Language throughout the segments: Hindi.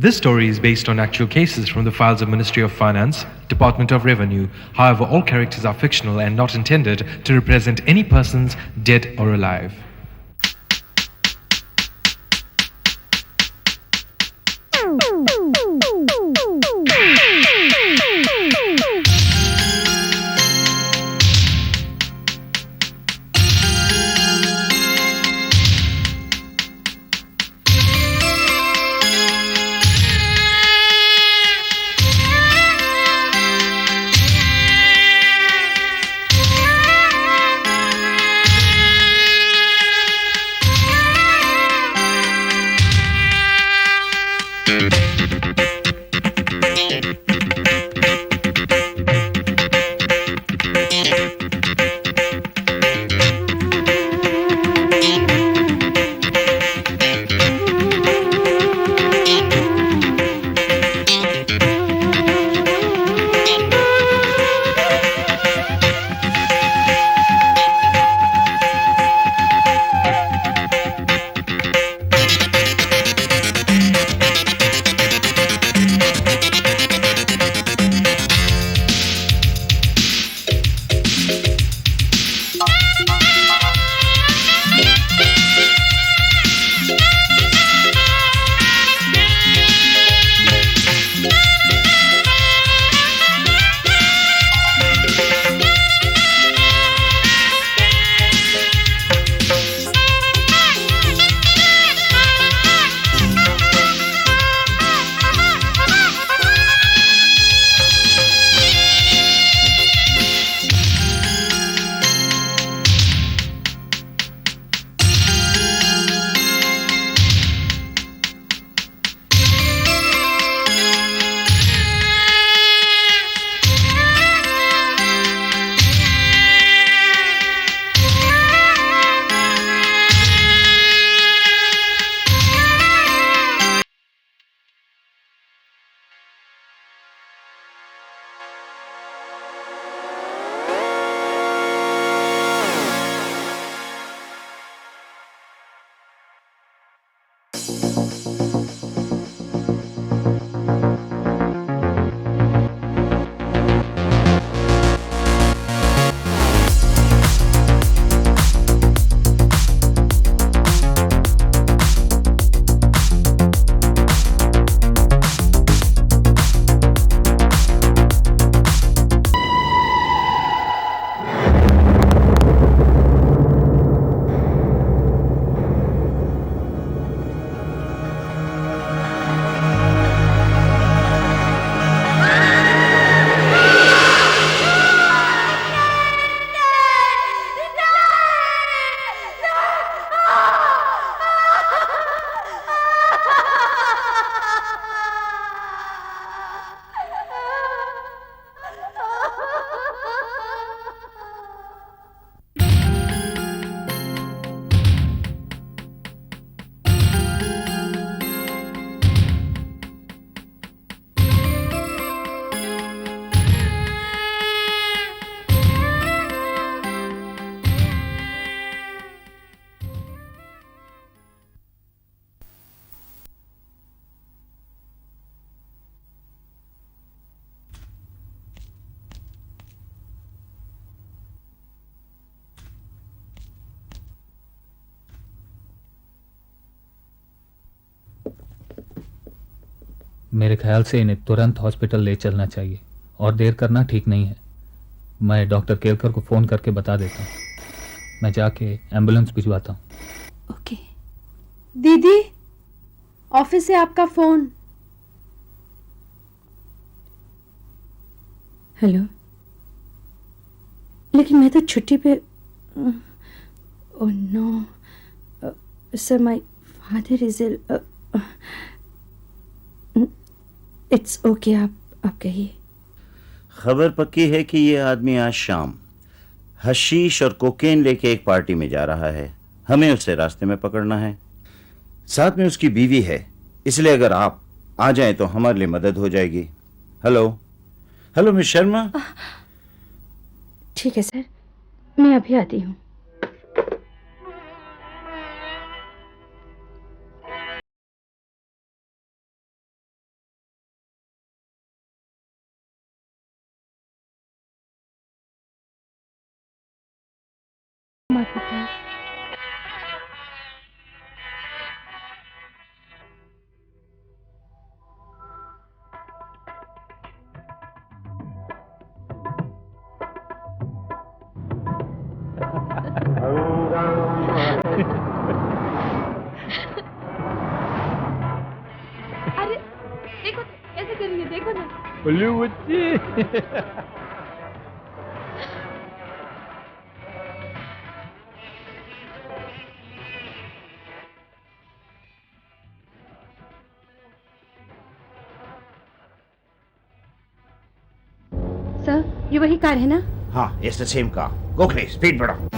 This story is based on actual cases from the files of Ministry of Finance, Department of Revenue. However, all characters are fictional and not intended to represent any persons dead or alive. मेरे ख्याल से इन्हें तुरंत हॉस्पिटल ले चलना चाहिए और देर करना ठीक नहीं है। मैं डॉक्टर केलकर को फ़ोन करके बता देता हूँ। मैं जाके एम्बुलेंस भिजवाता हूँ। ओके। दीदी, ऑफिस से आपका फ़ोन। हेलो। लेकिन मैं तो छुट्टी पे। Oh no sir, my father is ill. It's okay, आप कहिए। खबर पक्की है कि ये आदमी आज शाम हशीश और कोकेन लेके एक पार्टी में जा रहा है। हमें उसे रास्ते में पकड़ना है। साथ में उसकी बीवी है, इसलिए अगर आप आ जाएं तो हमारे लिए मदद हो जाएगी। Hello hello miss Sharma. ठीक है सर, मैं अभी आती हूँ। उल्लू बच्ची। सर, ये वही कार है ना? हाँ, it's the same car. Gokhale, speed बढ़ाओ।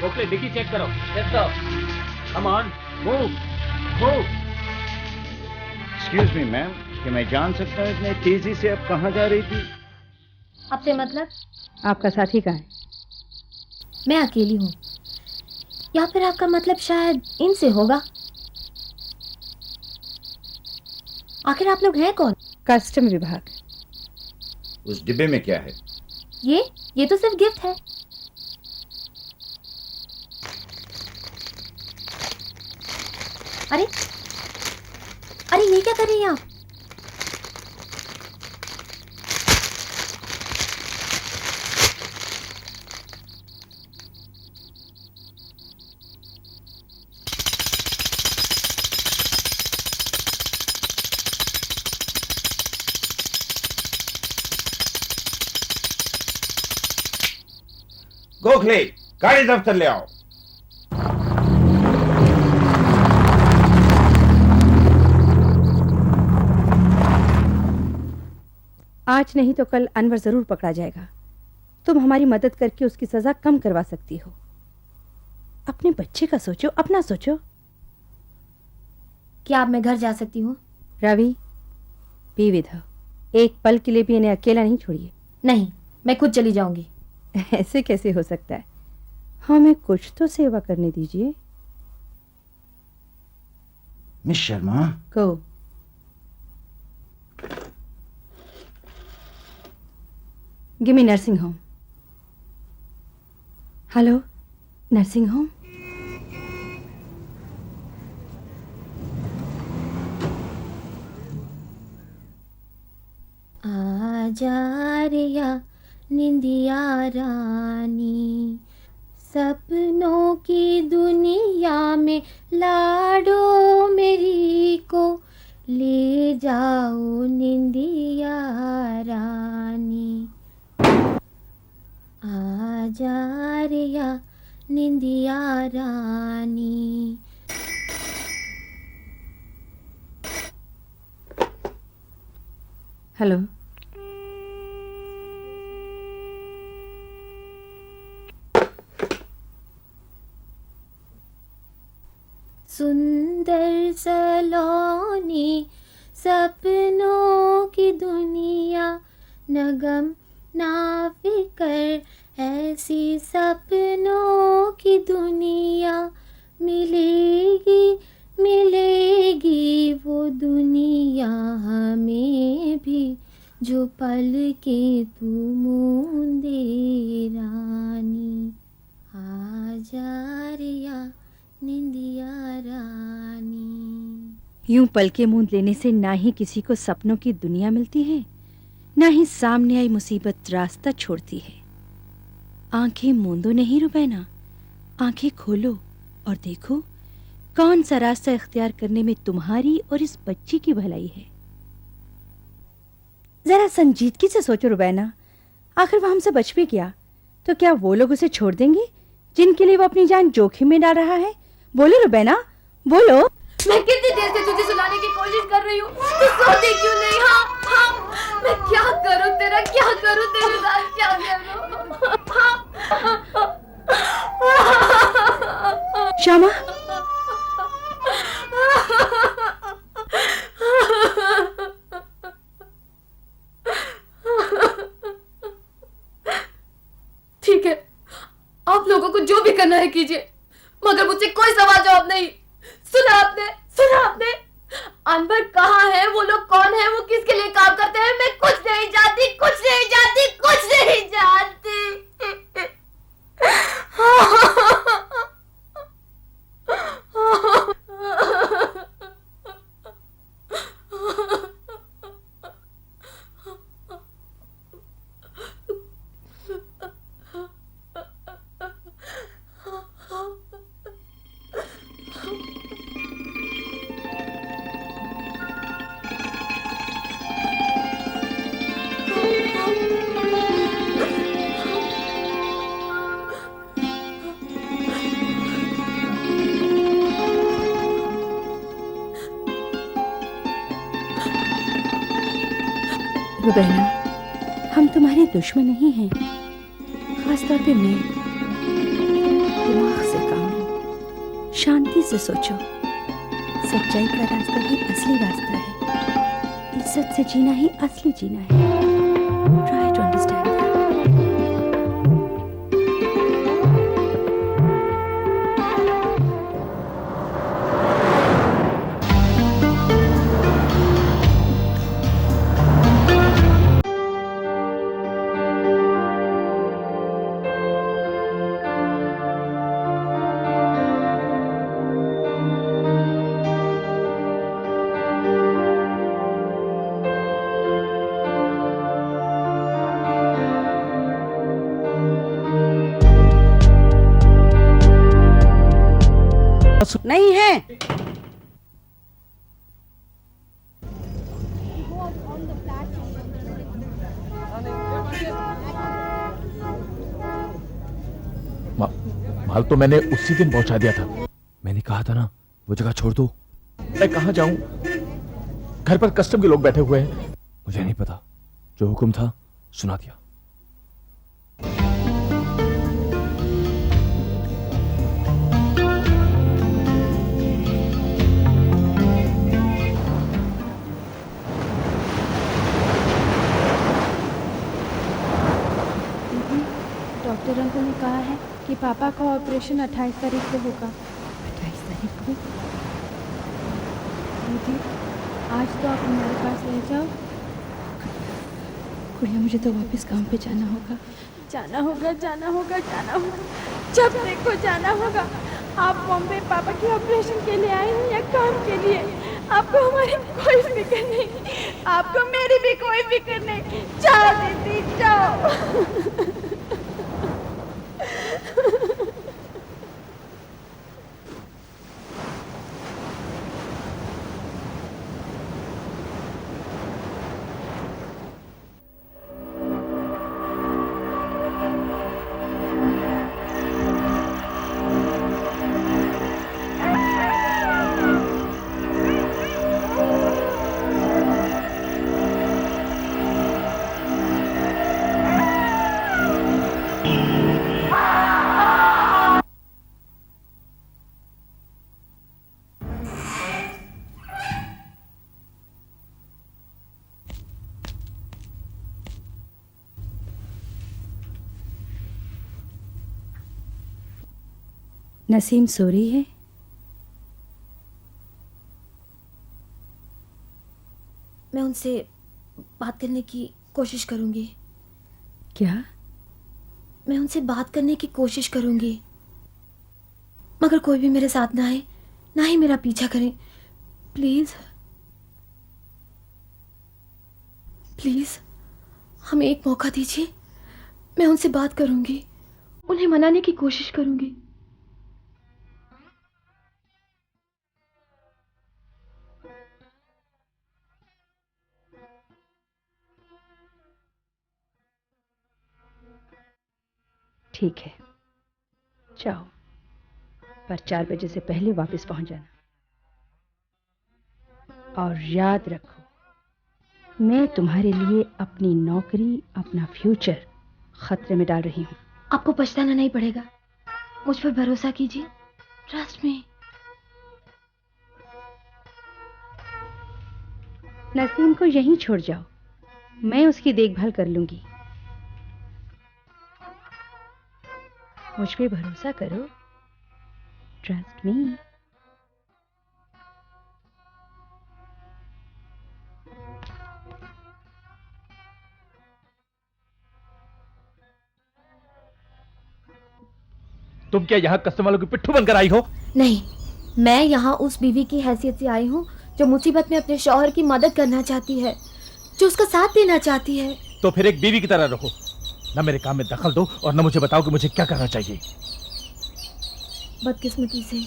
गोखले, डिक्की चेक करो। Yes sir. Come on, move, move. Excuse me ma'am, क्या मैं जान सकता हूँ इतने तेजी से आप कहाँ जा रही थी? आपसे मतलब? आपका साथी कहाँ है? मैं अकेली हूँ, या फिर आपका मतलब शायद इनसे होगा। आखिर आप लोग हैं कौन? कस्टम विभाग। उस डिब्बे में क्या है? ये तो सिर्फ गिफ्ट है। अरे अरे, ये क्या कर रही हैं आप? गोखले, गाड़ी दफ्तर ले आओ। आज नहीं तो कल अनवर जरूर पकड़ा जाएगा। तुम हमारी मदद करके उसकी सजा कम करवा सकती हो। अपने बच्चे का सोचो, अपना सोचो। क्या अब मैं घर जा सकती हूँ? Ravi, be with her. एक पल के लिए भी इन्हें अकेला नहीं छोड़िए। नहीं, मैं खुद चली जाऊंगी। ऐसे कैसे हो सकता है? हमें कुछ तो सेवा करने दीजिए। Miss Sharma, go. Give me nursing home. Hello, nursing home. आजा रे या निंदिया रानी, सपनों की दुनिया में लाडो मेरी को ले जाओ निंदिया रानी। आजा रे या निंदिया रानी। हेलो, सुंदर सलोनी सपनों की दुनिया, न गम ना फिकर ऐसी सपनों की दुनिया, मिलेगी मिलेगी वो दुनिया हमें भी, जो पल के तू मूंदे रानी, आजा रिया निंदिया रानी। यूं पल के मूंद लेने से ना ही किसी को सपनों की दुनिया मिलती है, ना ही सामने आई मुसीबत रास्ता छोड़ती है। आंखें मूंदो नहीं रुबैना, आंखें खोलो और देखो कौन सा रास्ता इख्तियार करने में तुम्हारी और इस बच्ची की भलाई है। जरा संजीदगी से सोचो रुबैना, आखिर वो हमसे बच भी गया तो क्या वो लोग उसे छोड़ देंगे जिनके लिए वो अपनी जान जोखिम में डाल रहा है? बोलो रुबैना, बोलो। मैं कितनी देर से तुझे सुलाने की कोशिश कर रही हूँ, तू सोती क्यों नहीं? हाँ हाँ, मैं क्या करूँ तेरा, क्या करूँ तेरे साथ, क्या करूँ? श्यामा, ठीक है, आप लोगों को जो भी करना है कीजिए, मगर मुझसे कोई सवाल जवाब नहीं। सुना आपने? अनवर कहाँ है, वो लोग कौन है, वो किसके लिए काम करते हैं? मैं कुछ नहीं जानती, कुछ नहीं जानती, कुछ नहीं जानती। रुबैना, हम तुम्हारे दुश्मन नहीं हैं, खास तौर पे मैं। दिमाग से काम लो, शांति से सोचो। सच्चाई का रास्ता ही असली रास्ता है, इज्जत से जीना ही असली जीना है। Try to understand. नहीं है। माल तो मैंने उसी दिन पहुंचा दिया था। मैंने कहा था ना वो जगह छोड़ दो। मैं कहां जाऊं? घर पर कस्टम के लोग बैठे हुए हैं। मुझे नहीं पता, जो हुक्म था सुना दिया। डॉक्टर अंकल ने कहा है कि पापा का ऑपरेशन 28 तारीख को होगा। 28 तारीख को? दीदी, आज तो आप हमारे पास रह जाओ। गुड़िया, मुझे तो वापस काम पे जाना होगा। जाना होगा, जब देखो जाना होगा। आप बॉम्बे पापा के ऑपरेशन के लिए आए हैं या काम के लिए? आपको हमारी कोई फिक्र नहीं, आपको मेरी भी कोई फिक्र नहीं। जाओ दीदी, जाओ। नसीम सो रही है? मैं उनसे बात करने की कोशिश करूंगी। क्या? मैं उनसे बात करने की कोशिश करूंगी, मगर कोई भी मेरे साथ ना आए, ना ही मेरा पीछा करें। प्लीज प्लीज हमें एक मौका दीजिए। मैं उनसे बात करूंगी, उन्हें मनाने की कोशिश करूंगी। ठीक है, जाओ, पर 4 बजे से पहले वापस पहुंच जाना। और याद रखो, मैं तुम्हारे लिए अपनी नौकरी, अपना फ्यूचर खतरे में डाल रही हूं। आपको पछताना नहीं पड़ेगा, मुझ पर भरोसा कीजिए। Trust me. नसीम को यहीं छोड़ जाओ, मैं उसकी देखभाल कर लूंगी। मुझ पे भरोसा करो, ट्रस्ट मी। तुम क्या यहाँ कस्टमर वालों की पिट्ठू बनकर आई हो? नहीं, मैं यहाँ उस बीवी की हैसियत से आई हूँ जो मुसीबत में अपने शौहर की मदद करना चाहती है, जो उसका साथ देना चाहती है। तो फिर एक बीवी की तरह रहो, न मेरे काम में दखल दो और न मुझे बताओ कि मुझे क्या करना चाहिए। बदकिस्मती से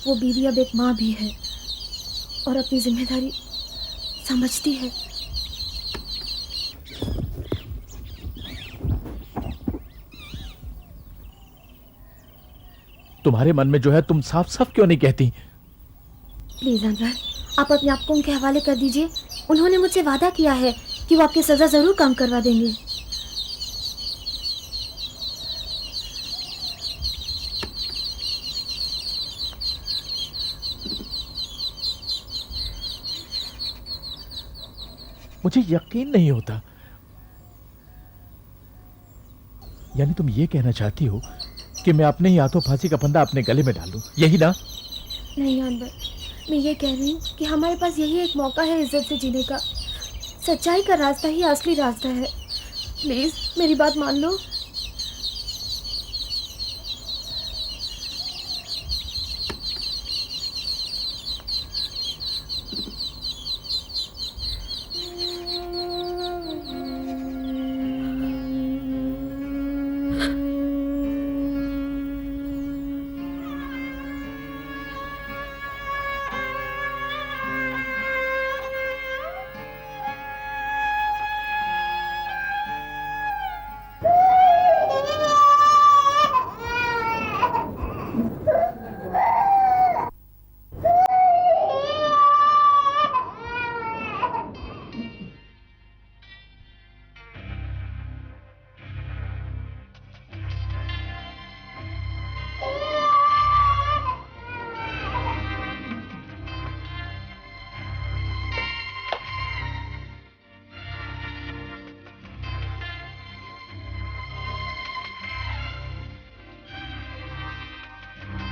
वो बीवी अब एक माँ भी है और अपनी जिम्मेदारी समझती है। तुम्हारे मन में जो है तुम साफ साफ क्यों नहीं कहती? प्लीज अनवर, आप अपने आप को उनके हवाले कर दीजिए। उन्होंने मुझसे वादा किया है कि वो आपकी सजा जरूर कम करवा देंगे। मुझे यकीन नहीं होता। यानी तुम ये कहना चाहती हो कि मैं अपने ही हाथों फांसी का फंदा अपने गले में डाल दूं, यही ना? नहीं अनवर, मैं ये कह रही हूँ कि हमारे पास यही एक मौका है इज्जत से जीने का। सच्चाई का रास्ता ही असली रास्ता है। प्लीज मेरी बात मान लो।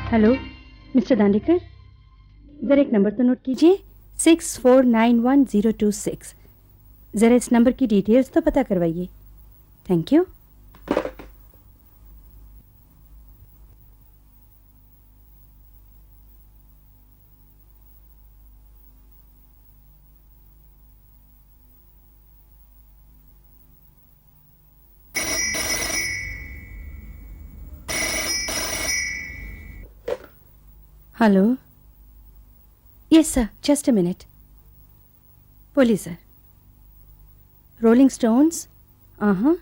हेलो मिस्टर दांडेकर, ज़रा एक नंबर तो नोट कीजिए, 64911026। ज़रा इस नंबर की डिटेल्स तो पता करवाइए। Thank you. Hello, yes sir, just a minute. बोलिए सर। रोलिंग स्टोन्स, हाँ।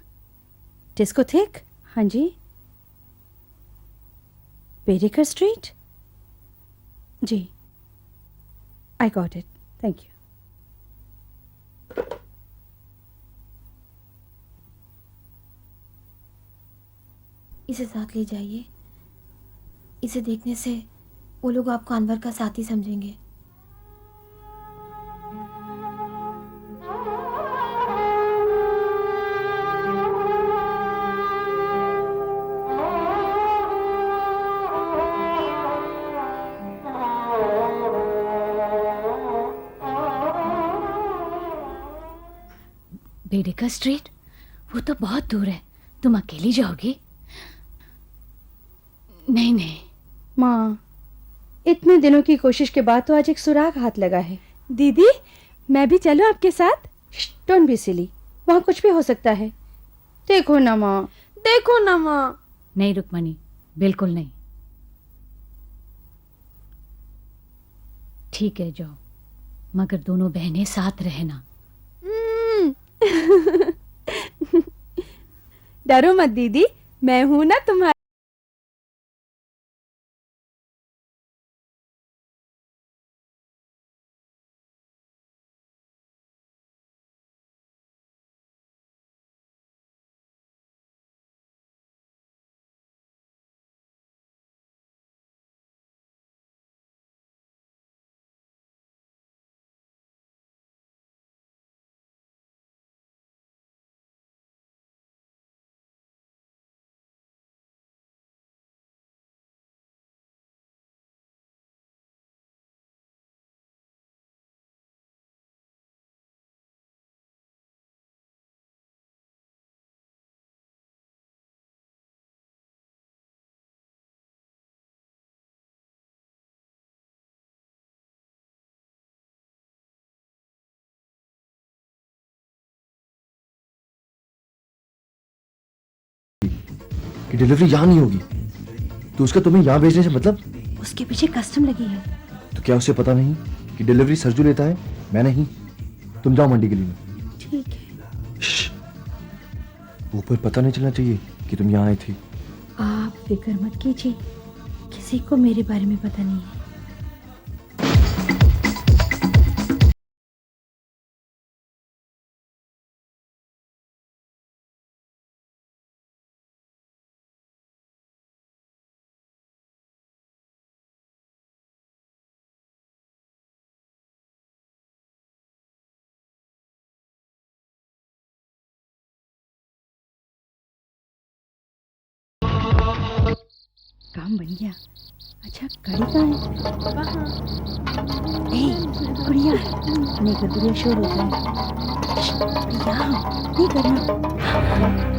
डिस्कोथेक, हाँ जी। बेरिकर स्ट्रीट, जी, I got it, thank you. इसे साथ ले जाइए। इसे देखने से वो लोग आपको अनवर का साथी समझेंगे। बेडेकर स्ट्रीट? वो तो बहुत दूर है, तुम अकेली जाओगी? नहीं नहीं। माँ, इतने दिनों की कोशिश के बाद तो आज एक सुराग हाथ लगा है। दीदी, मैं भी चलूं आपके साथ? डोंट बी सिली, वहाँ कुछ भी हो सकता है। देखो ना माँ, देखो ना माँ। नहीं रुक्मणी, बिल्कुल नहीं। ठीक है जाओ, मगर दोनों बहनें साथ रहना। डरो मत दीदी, मैं हूं ना तुम्हारी। कि डिलीवरी यहाँ नहीं होगी, तो उसका तुम्हें यहाँ भेजने से मतलब? उसके पीछे कस्टम लगी है। तो क्या उसे पता नहीं कि डिलीवरी सरजू लेता है, मैं नहीं? तुम जाओ मंडी गली में। ठीक है। श्श, ऊपर पता नहीं चलना चाहिए कि तुम यहाँ आई थी। आप फिक्र मत कीजिए, किसी को मेरे बारे में पता नहीं है। काम बन गया। अच्छा, गाड़ी कहाँ है? ए, गुड़िया, नहीं कर गुड़िया, शोर होता है। श्श, गुड़िया, नहीं करना।